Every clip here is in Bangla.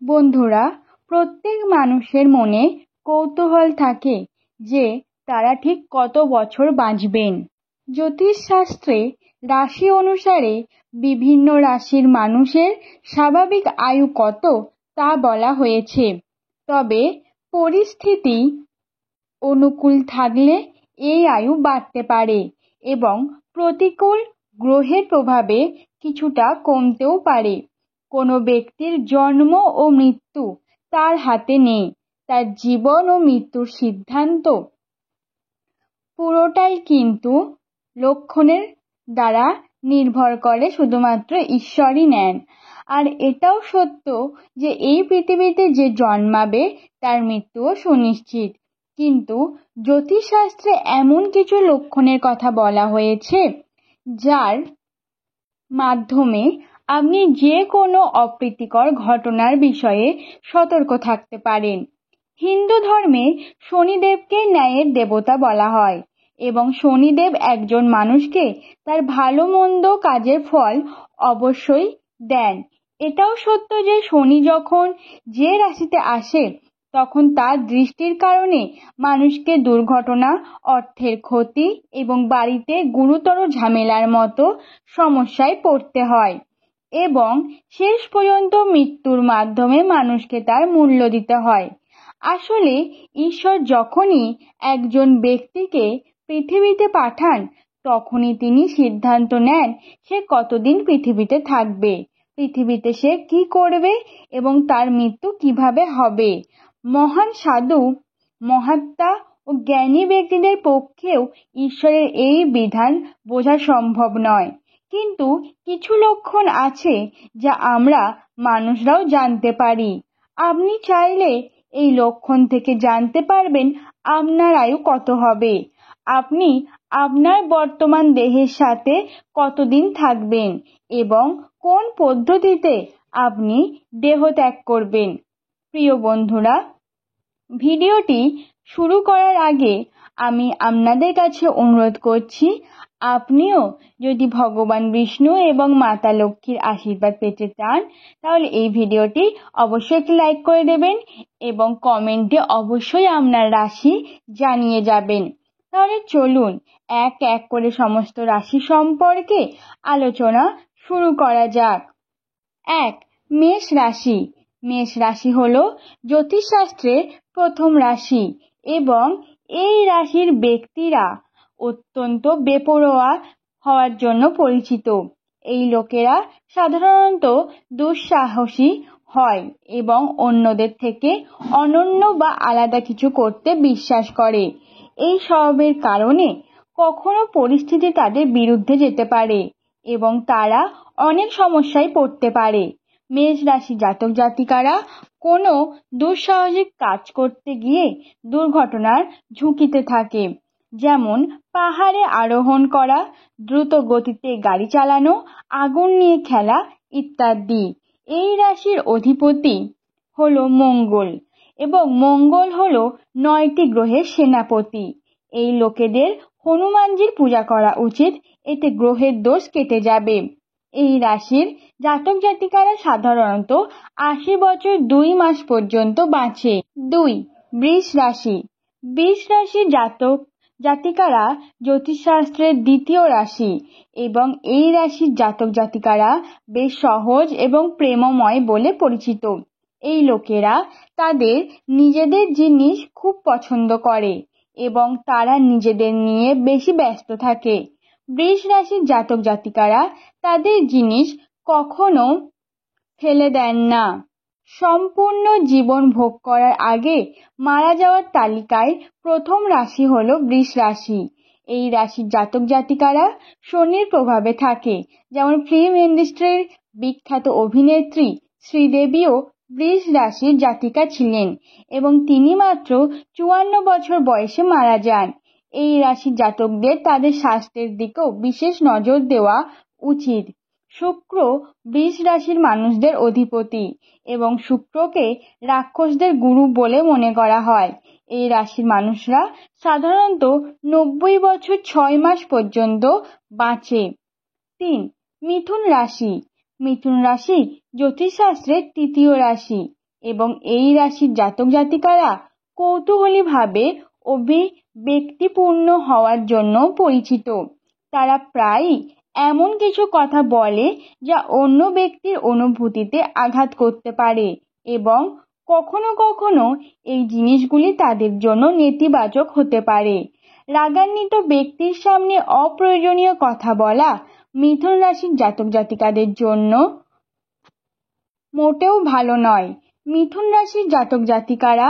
বন্ধুরা, প্রত্যেক মানুষের মনে কৌতূহল থাকে যে তারা ঠিক কত বছর বাঁচবেন। জ্যোতিষশাস্ত্রে রাশি অনুসারে বিভিন্ন রাশির মানুষের স্বাভাবিক আয়ু কত তা বলা হয়েছে। তবে পরিস্থিতি অনুকূল থাকলে এই আয়ু বাড়তে পারে এবং প্রতিকূল গ্রহের প্রভাবে কিছুটা কমতেও পারে। কোনো ব্যক্তির জন্ম ও মৃত্যু তার হাতে নেই, তার জীবন ও মৃত্যুর সিদ্ধান্ত পুরোটাই কিন্তু লক্ষণের দ্বারা নির্ভর করে, শুধুমাত্র ঈশ্বরই নেন। আর এটাও সত্য যে এই পৃথিবীতে যে জন্মাবে তার মৃত্যুও সুনিশ্চিত। কিন্তু জ্যোতিষশাস্ত্রে এমন কিছু লক্ষণের কথা বলা হয়েছে যার মাধ্যমে আপনি যে কোনো অপ্রীতিকর ঘটনার বিষয়ে সতর্ক থাকতে পারেন। হিন্দু ধর্মে শনিদেবকে ন্যায়ের দেবতা বলা হয় এবং শনিদেব একজন মানুষকে তার ভালো মন্দ কাজের ফল অবশ্যই দেন। এটাও সত্য যে শনি যখন যে রাশিতে আসে তখন তার দৃষ্টির কারণে মানুষকে দুর্ঘটনা, অর্থের ক্ষতি এবং বাড়িতে গুরুতর ঝামেলার মতো সমস্যায় পড়তে হয় এবং শেষ পর্যন্ত মৃত্যুর মাধ্যমে মানুষকে তার মূল্য দিতে হয়। আসলে ঈশ্বর যখনই একজন ব্যক্তিকে পৃথিবীতে পাঠান তখনই তিনি সিদ্ধান্ত নেন সে কতদিন পৃথিবীতে থাকবে, পৃথিবীতে সে কি করবে এবং তার মৃত্যু কিভাবে হবে। মহান সাধু, মহাত্মা ও জ্ঞানী ব্যক্তিদের পক্ষেও ঈশ্বরের এই বিধান বোঝা সম্ভব নয়। কিন্তু কিছু লক্ষণ আছে যা আমরা মানুষরাও জানতে পারি। আপনি চাইলে এই লক্ষণ থেকে জানতে পারবেন আপনার আয়ু কত হবে, আপনি আপনার বর্তমান দেহের সাথে কতদিন থাকবেন এবং কোন পদ্ধতিতে আপনি দেহ ত্যাগ করবেন। প্রিয় বন্ধুরা, ভিডিওটি শুরু করার আগে আমি আপনাদের কাছে অনুরোধ করছি, আপনিও যদি ভগবান বিষ্ণু এবং মাতা লক্ষ্মীর আশীর্বাদ পেতে চান তাহলে এই ভিডিওটি অবশ্যই একটি লাইক করে দেবেন এবং কমেন্টে অবশ্যই আপনার রাশি জানিয়ে যাবেন। তাহলে চলুন এক এক করে সমস্ত রাশি সম্পর্কে আলোচনা শুরু করা যাক। 1. মেষ রাশি। মেষ রাশি হলো জ্যোতিষশাস্ত্রের প্রথম রাশি এবং এই রাশির ব্যক্তিরা অত্যন্ত বেপরোয়া হওয়ার জন্য পরিচিত। এই লোকেরা সাধারণত দুঃসাহসী হয় এবং অন্যদের থেকে অনন্য বা আলাদা কিছু করতে বিশ্বাস করে। এই স্বভাবের কারণে কখনো পরিস্থিতি তাদের বিরুদ্ধে যেতে পারে এবং তারা অনেক সমস্যায় পড়তে পারে। মেষ রাশি জাতক জাতিকারা কোনো দুঃসাহসিক কাজ করতে গিয়ে দুর্ঘটনার ঝুঁকিতে থাকে, যেমন পাহাড়ে আরোহণ করা, দ্রুত গতিতে গাড়ি চালানো, আগুন নিয়ে খেলা ইত্যাদি। এই রাশির অধিপতি হলো মঙ্গল এবং মঙ্গল হলো 9টি গ্রহের সেনাপতি। এই লোকেদের হনুমানজির পূজা করা উচিত, এতে গ্রহের দোষ কেটে যাবে। এই রাশির জাতক জাতিকারা সাধারণত 80 বছর 2 মাস পর্যন্ত বাঁচে। 2. বৃষ রাশি। বৃষ রাশির জাতক জাতিকারা জ্যোতিষশাস্ত্রের দ্বিতীয় রাশি এবং এই রাশির জাতক জাতিকারা বেশ সহজ এবং প্রেমময় বলে পরিচিত। এই লোকেরা তাদের নিজেদের জিনিস খুব পছন্দ করে এবং তারা নিজেদের নিয়ে বেশি ব্যস্ত থাকে। বৃষ রাশির জাতক জাতিকারা তাদের জিনিস কখনো ফেলে দেন না। সম্পূর্ণ জীবন ভোগ করার আগে মারা যাওয়ার তালিকায় প্রথম রাশি হলো বৃষ রাশি। এই রাশির জাতক জাতিকারা শনির প্রভাবে থাকে, যেমন ফিল্ম ইন্ডাস্ট্রির বিখ্যাত অভিনেত্রী শ্রীদেবীও বৃষ রাশির জাতিকা ছিলেন এবং তিনি মাত্র 54 বছর বয়সে মারা যান। এই রাশির জাতকদের তাদের স্বাস্থ্যের দিকেও বিশেষ নজর দেওয়া উচিত। শুক্র বৃষ রাশির মানুষদের অধিপতি এবং শুক্রকে রাক্ষসদের গুরু বলে মনে করা হয়। এই রাশির মানুষরা সাধারণত 90 বছর 6 মাস পর্যন্ত বাঁচে। 3. মিথুন রাশি। মিথুন রাশি জ্যোতিষশাস্ত্রের তৃতীয় রাশি এবং এই রাশির জাতক জাতিকারা কৌতূহলীভাবে ব্যক্তিপূর্ণ হওয়ার জন্য পরিচিত। তারা প্রায়ই এমন কিছু কথা বলে যা অন্য ব্যক্তির অনুভূতিতে আঘাত করতে পারে এবং কখনো কখনো এই জিনিসগুলি তাদের জন্য নেতিবাচক হতে পারে। রাগান্বিত ব্যক্তির সামনে অপ্রয়োজনীয় কথা বলা মিথুন রাশির জাতক জাতিকাদের জন্য মোটেও ভালো নয়। মিথুন রাশির জাতক জাতিকারা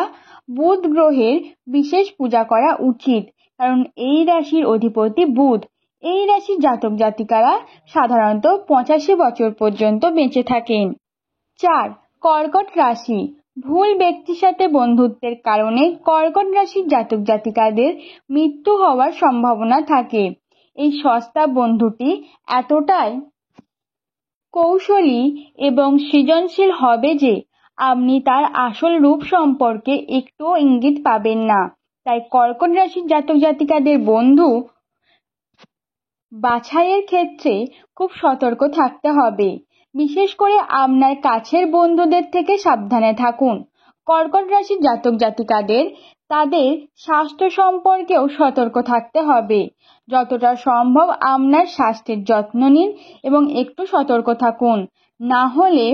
বুধ গ্রহের বিশেষ পূজা করা উচিত, কারণ এই রাশির অধিপতি বুধ। এই রাশির জাতক জাতিকারা সাধারণত 85 বছর পর্যন্ত বেঁচে থাকেন। 4. কর্কট রাশি। ভুল ব্যক্তির সাথে বন্ধুত্বের কারণে কর্কট রাশির জাতক জাতিকাদের মৃত্যু হওয়ার সম্ভাবনা থাকে। এই সস্তা বন্ধুটি এতটাই কৌশলী এবং সৃজনশীল হবে যে আপনি তার আসল রূপ সম্পর্কে একটুও ইঙ্গিত পাবেন না। তাই কর্কট রাশির জাতক জাতিকাদের বন্ধু বাছাইয়ের ক্ষেত্রে খুব সতর্ক থাকতে হবে। বিশেষ করে আপনার কাছের বন্ধুদের থেকে সাবধানে থাকুন। কর্কট রাশির জাতক জাতিকাদের তাদের স্বাস্থ্য সম্পর্কেও সতর্ক থাকতে হবে। যতটা সম্ভব আপনার স্বাস্থ্যের যত্ন নিন এবং একটু সতর্ক থাকুন, না হলে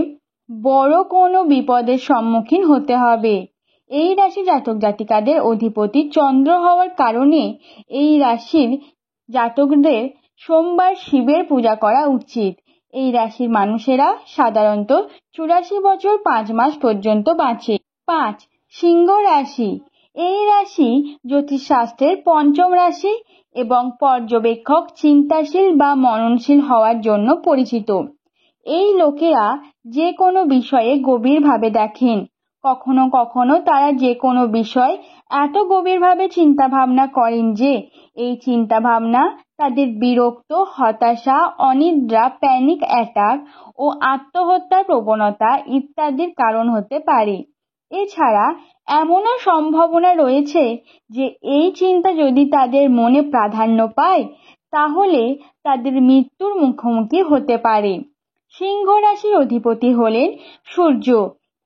বড় কোনো বিপদের সম্মুখীন হতে হবে। এই রাশি জাতক জাতিকাদের অধিপতি চন্দ্র হওয়ার কারণে এই রাশির জাতকদের সোমবার শিবের পূজা করা উচিত। এই রাশির মানুষেরা সাধারণত 84 বছর 5 মাস পর্যন্ত বাঁচে। 5. সিংহ রাশি। এই রাশি জ্যোতিষশাস্ত্রের পঞ্চম রাশি এবং পর্যবেক্ষক চিন্তাশীল বা মননশীল হওয়ার জন্য পরিচিত। এই লোকেরা যে কোনো বিষয়ে গভীরভাবে দেখেন। কখনো কখনো তারা যে কোনো বিষয় এত গভীরভাবে চিন্তা ভাবনা করেন যে এই চিন্তা ভাবনা তাদের বিরক্ত, হতাশা, অনিদ্রা, প্যানিক অ্যাটাক ও আত্মহত্যার প্রবণতা ইত্যাদির কারণ হতে পারে। এছাড়া এমনও সম্ভাবনা রয়েছে যে এই চিন্তা যদি তাদের মনে প্রাধান্য পায় তাহলে তাদের মৃত্যুর মুখোমুখি হতে পারে। সিংহ রাশির অধিপতি হলেন সূর্য।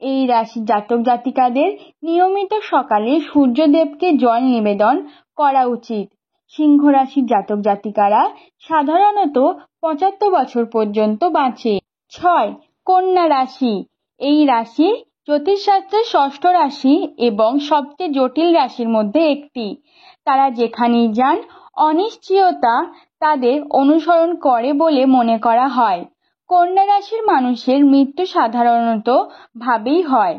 এই রাশির জাতক জাতিকাদের নিয়মিত সকালে সূর্যদেবকে জল নিবেদন করা উচিত। সিংহ রাশির জাতক জাতিকারা সাধারণত 75 বছর পর্যন্ত বাঁচে। 6. কন্যা রাশি। এই রাশি জ্যোতিষশাস্ত্রের ষষ্ঠ রাশি এবং সবচেয়ে জটিল রাশির মধ্যে একটি। তারা যেখানেই যান অনিশ্চয়তা তাদের অনুসরণ করে বলে মনে করা হয়। কন্যা রাশির মানুষের মৃত্যু সাধারণত ভাবেই হয়।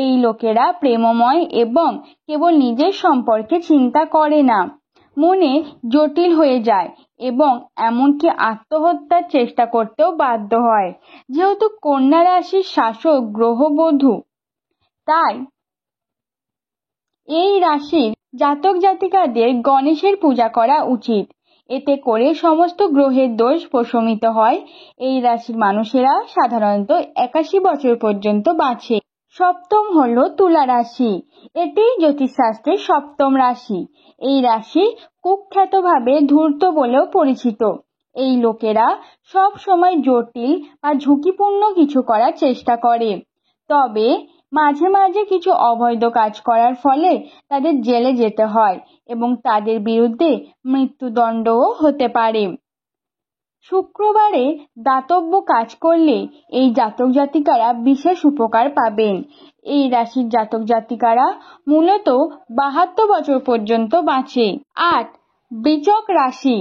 এই লোকেরা প্রেমময় এবং কেবল নিজের সম্পর্কে চিন্তা করে না, মনে জটিল হয়ে যায় এবং এমনকি আত্মহত্যার চেষ্টা করতেও বাধ্য হয়। যেহেতু কন্যা রাশির শাসক গ্রহ বুধ, তাই এই রাশির জাতক জাতিকাদের গণেশের পূজা করা উচিত। এতে করে সমস্ত গ্রহের দোষ প্রশমিত হয়। এই রাশির মানুষেরা সাধারণত 81 বছর পর্যন্ত বাঁচে। সপ্তম হলো তুলা রাশি। এটি জ্যোতিষশাস্ত্রের সপ্তম রাশি। এই রাশি কুখ্যাতভাবে ধূর্ত বলেও পরিচিত। এই লোকেরা সব সময় জটিল বা ঝুঁকিপূর্ণ কিছু করার চেষ্টা করে, তবে মাঝে মাঝে কিছু অবৈধ কাজ করার ফলে তাদের জেলে যেতে হয় এবং তাদের বিরুদ্ধে মৃত্যুদণ্ডও হতে পারে। শুক্রবারে দাতব্য কাজ করলে এই জাতক জাতিকারা বিশেষ উপকার পাবেন। এই রাশির জাতক জাতিকারা মূলত 72 বছর পর্যন্ত বাঁচে। 8. বৃশ্চিক রাশি।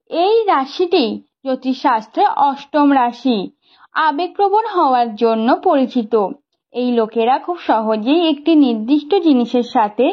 এই রাশিটি জ্যোতিষশাস্ত্রে অষ্টম রাশি। আবেগপ্রবণ হওয়ার জন্য পরিচিত। এই লোকেরা খুব সহজেই একটি নির্দিষ্ট জিনিসের সাথে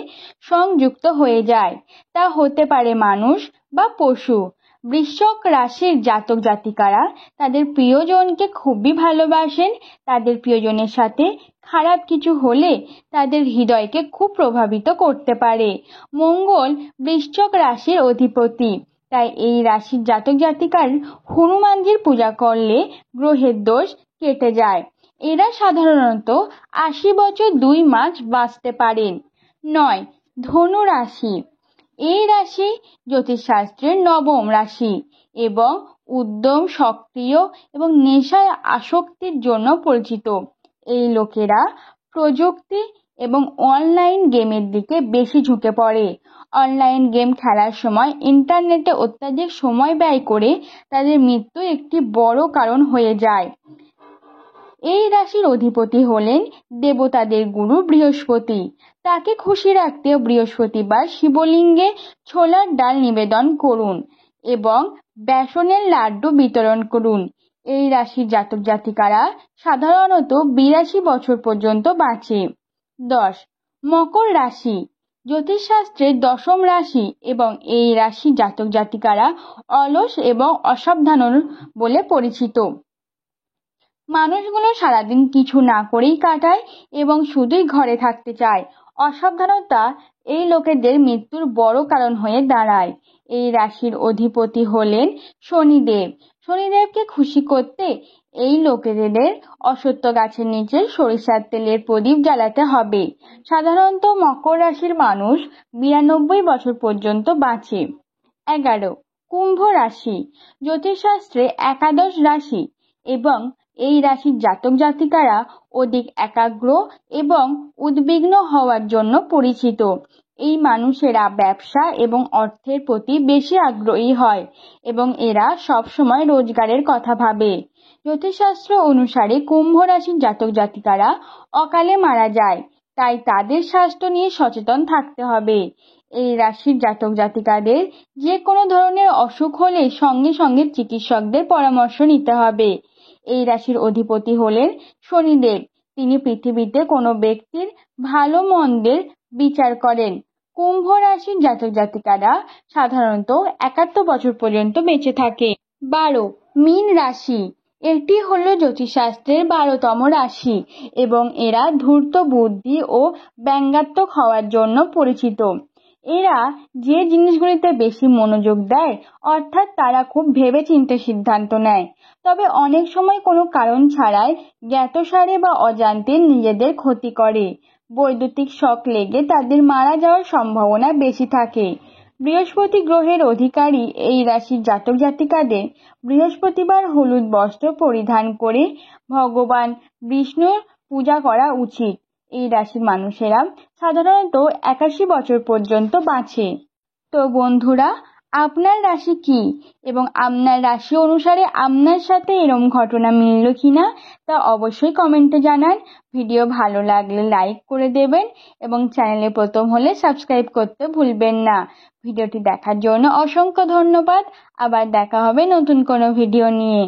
সংযুক্ত হয়ে যায়, তা হতে পারে মানুষ বা পশু। বৃশ্চিক রাশির জাতক জাতিকারা তাদের প্রিয়জনকে খুবই ভালোবাসেন। তাদের প্রিয়জনের সাথে খারাপ কিছু হলে তাদের হৃদয়কে খুব প্রভাবিত করতে পারে। মঙ্গল বৃশ্চিক রাশির অধিপতি, তাই এই রাশির জাতক জাতিকার হনুমানজির পূজা করলে গ্রহের দোষ কেটে যায়। এরা সাধারণত 80 বছর 2 মাস বাঁচতে পারেন। 9. ধনু রাশি। এই রাশি জ্যোতিষশাস্ত্রের নবম রাশি এবং উদ্যম, সক্রিয় এবং নেশায় আসক্তির জন্য পরিচিত। এই লোকেরা প্রযুক্তি এবং অনলাইন গেমের দিকে বেশি ঝুঁকে পড়ে। অনলাইন গেম খেলার সময় ইন্টারনেটে অত্যাধিক সময় ব্যয় করে তাদের মৃত্যু একটি বড় কারণ হয়ে যায়। এই রাশির অধিপতি হলেন দেবতাদের গুরু বৃহস্পতি। তাকে খুশি রাখতে বৃহস্পতিবার শিবলিঙ্গে ছোলার ডাল নিবেদন করুন এবং বেসনের লাড্ডু বিতরণ করুন। এই রাশির জাতক জাতিকারা সাধারণত 82 বছর পর্যন্ত বাঁচে। 10. মকর রাশি জ্যোতিষশাস্ত্রের দশম রাশি এবং এই রাশি জাতক জাতিকারা অলস এবং অসাবধান বলে পরিচিত। মানুষগুলো সারাদিন কিছু না করেই কাটায় এবং শুধুই ঘরে থাকতে চায়। অসাবধানতা এই লোকেদের মৃত্যুর বড় কারণ হয়ে দাঁড়ায়। এই রাশির অধিপতি হলেন শনিদেব। শনিদেবকে খুশি করতে এই লোকেদের অশ্বত্থ গাছের নিচে সরিষার তেলের প্রদীপ জ্বালাতে হবে। সাধারণত মকর রাশির মানুষ 92 বছর পর্যন্ত বাঁচে। 11. কুম্ভ রাশি জ্যোতিষশাস্ত্রে একাদশ রাশি এবং এই রাশির জাতক জাতিকারা অধিক একাগ্র এবং উদ্বিগ্ন হওয়ার জন্য পরিচিত। এই মানুষেরা ব্যবসা এবং অর্থের প্রতি বেশি আগ্রহী হয় এবং এরা সবসময় রোজগারের কথা ভাবে। জ্যোতিষশাস্ত্র অনুসারে কুম্ভ রাশির জাতক জাতিকারা অকালে মারা যায়, তাই তাদের স্বাস্থ্য নিয়ে সচেতন থাকতে হবে। এই রাশির জাতক জাতিকাদের যে কোনো ধরনের অসুখ হলে সঙ্গে সঙ্গে চিকিৎসকদের পরামর্শ নিতে হবে। এই রাশির অধিপতি হলেন শনিদেব। তিনি পৃথিবীতে কোনো ব্যক্তির ভালো মন্দের বিচার করেন। কুম্ভ রাশির জাতক জাতিকারা সাধারণত 71 বছর পর্যন্ত বেঁচে থাকে। 12. মীন রাশি এটি হলো জ্যোতিষশাস্ত্রের 12তম রাশি এবং এরা ধূর্ত বুদ্ধি ও ব্যঙ্গাত্মক হওয়ার জন্য পরিচিত। এরা যে জিনিসগুলিতে বেশি মনোযোগ দেয়, অর্থাৎ তারা খুব ভেবেচিন্তে সিদ্ধান্ত নেয়, তবে অনেক সময় কোনো কারণ ছাড়াই জ্ঞাতসারে বা অজান্তে নিজেদের ক্ষতি করে। বৈদ্যুতিক শক লেগে তাদের মারা যাওয়ার সম্ভাবনা বেশি থাকে। বৃহস্পতি গ্রহের অধিকারী এই রাশির জাতক জাতিকাদের বৃহস্পতিবার হলুদ বস্ত্র পরিধান করে ভগবান বিষ্ণুর পূজা করা উচিত। এই রাশির মানুষেরা সাধারণত 81 বছর পর্যন্ত বাঁচে। তো বন্ধুরা, আপনার রাশি কি এবং আপনার রাশি অনুসারে আপনার সাথে এরকম ঘটনা মিলল কিনা তা অবশ্যই কমেন্টে জানান। ভিডিও ভালো লাগলে লাইক করে দেবেন এবং চ্যানেলে প্রথম হলে সাবস্ক্রাইব করতে ভুলবেন না। ভিডিওটি দেখার জন্য অসংখ্য ধন্যবাদ। আবার দেখা হবে নতুন কোনো ভিডিও নিয়ে।